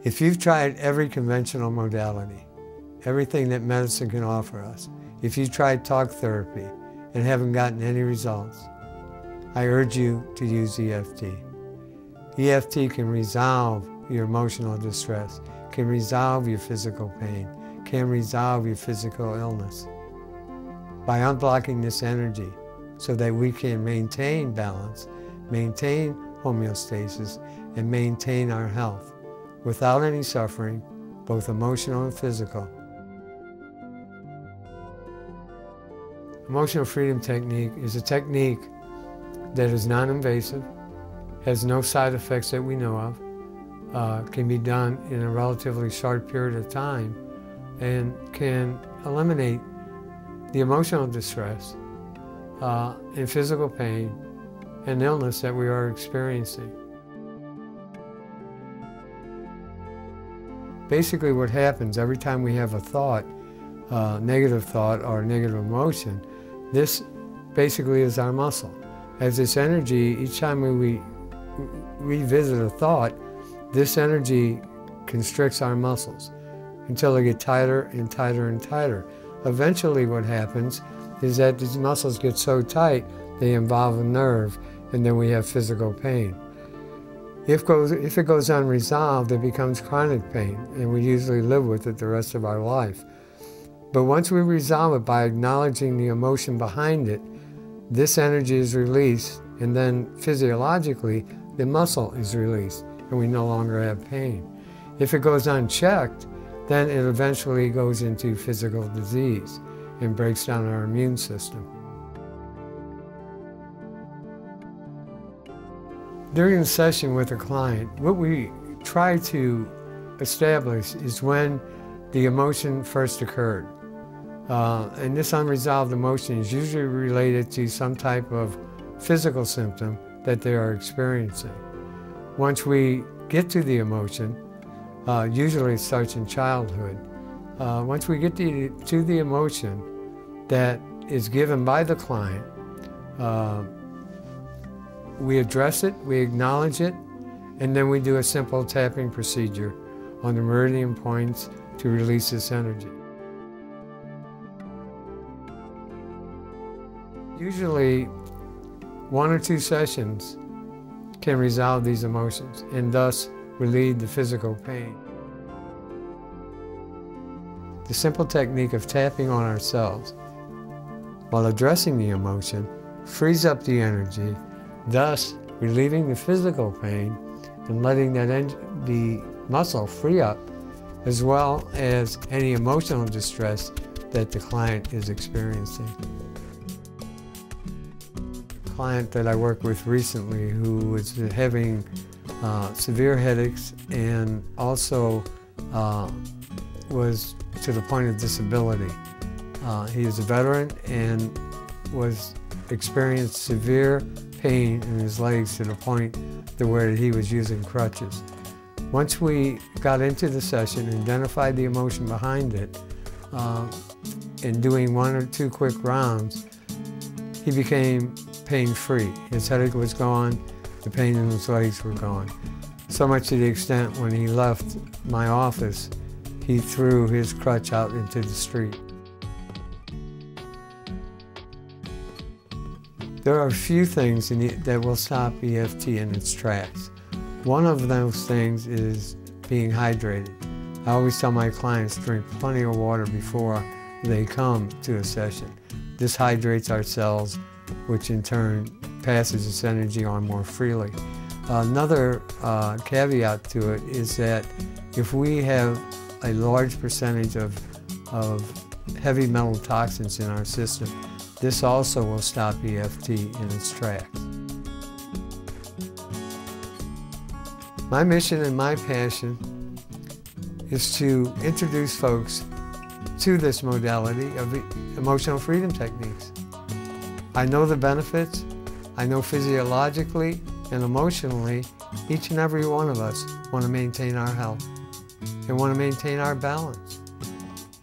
If you've tried every conventional modality, everything that medicine can offer us, if you've tried talk therapy and haven't gotten any results, I urge you to use EFT. EFT can resolve your emotional distress, can resolve your physical pain, can resolve your physical illness by unblocking this energy so that we can maintain balance, maintain homeostasis, and maintain our health without any suffering, both emotional and physical. Emotional freedom technique is a technique that is non-invasive, has no side effects that we know of, can be done in a relatively short period of time, and can eliminate the emotional distress and physical pain and illness that we are experiencing. Basically what happens every time we have a thought, negative thought or negative emotion, this basically is our muscle. As this energy, each time we revisit a thought, this energy constricts our muscles until they get tighter and tighter and tighter. Eventually what happens is that these muscles get so tight, they involve a nerve, and then we have physical pain. If it goes unresolved, it becomes chronic pain, and we usually live with it the rest of our life. But once we resolve it by acknowledging the emotion behind it, this energy is released, and then physiologically, the muscle is released, and we no longer have pain. If it goes unchecked, then it eventually goes into physical disease and breaks down our immune system. During a session with a client, what we try to establish is when the emotion first occurred. And this unresolved emotion is usually related to some type of physical symptom that they are experiencing. Once we get to the emotion, usually it starts in childhood. Once we get to the emotion that is given by the client, we address it, we acknowledge it, and then we do a simple tapping procedure on the meridian points to release this energy. Usually, 1 or 2 sessions can resolve these emotions and thus relieve the physical pain. The simple technique of tapping on ourselves while addressing the emotion frees up the energy, thus relieving the physical pain and letting the muscle free up, as well as any emotional distress that the client is experiencing. A client that I worked with recently who was having severe headaches and also was to the point of disability. He is a veteran and experienced severe pain in his legs to the point to where he was using crutches. Once we got into the session and identified the emotion behind it, and doing 1 or 2 quick rounds, he became pain-free. His headache was gone, the pain in his legs were gone. So much to the extent when he left my office, he threw his crutch out into the street. There are a few things that will stop EFT in its tracks. One of those things is being hydrated. I always tell my clients to drink plenty of water before they come to a session. This hydrates our cells, which in turn passes this energy on more freely. Another caveat to it is that if we have a large percentage of heavy metal toxins in our system, this also will stop EFT in its tracks. My mission and my passion is to introduce folks to this modality of emotional freedom techniques. I know the benefits. I know physiologically and emotionally, each and every one of us want to maintain our health and want to maintain our balance.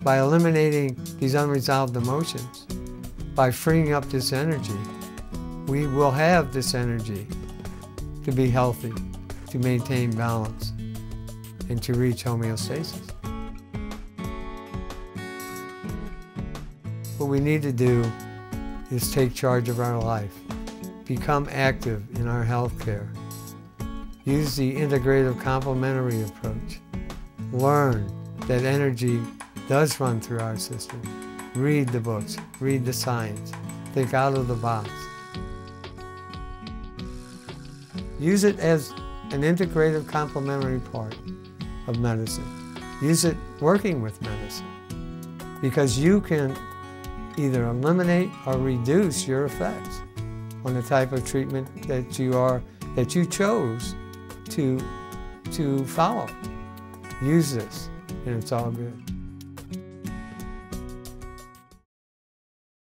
By eliminating these unresolved emotions, by freeing up this energy, we will have this energy to be healthy, to maintain balance, and to reach homeostasis. What we need to do is take charge of our life, become active in our health care, use the integrative complementary approach, learn that energy does run through our system, read the books, read the science, think out of the box. Use it as an integrative complementary part of medicine. Use it working with medicine, because you can either eliminate or reduce your effects on the type of treatment that you chose to follow. Use this, and it's all good.